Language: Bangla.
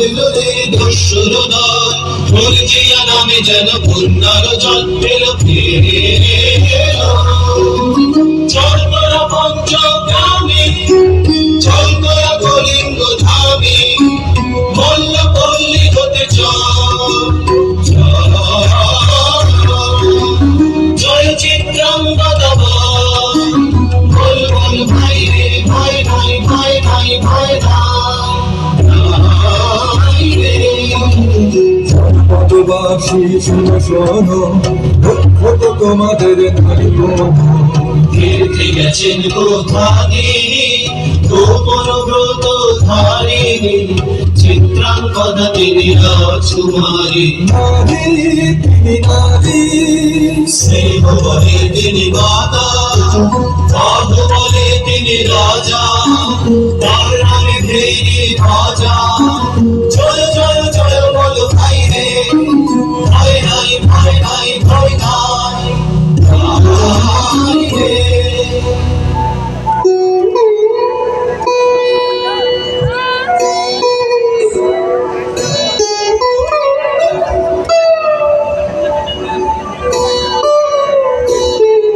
হইল রে দস্যুর দল, মরজিয়া নামে যেন বন্যার জল এলো ফিরে এলো। চল তোরা পঞ্চগ্রামে, চল তোরা কলিঙ্গ ধামে, মল্ল পল্লী হতে চল। জয় চিত্রাঙ্গদা বল বল ভাই রে ভাই ভাই ভাই ভাই ভাই ভাই রে। জনপদবাসী শুনো শোনো, লক্ষ্য তো তোমাদের নারী বধূ। কীর্তি গেছেন কোথায় গোপন ব্রত ধারিণী, চিত্রাঙ্গদা তিনি রাজকুমারী। নারী তিনি নারী, স্নেহ বলে তিনি মাতা, বাঘ বলে তিনি রাজা, তার নামে ভেরি ভাজা।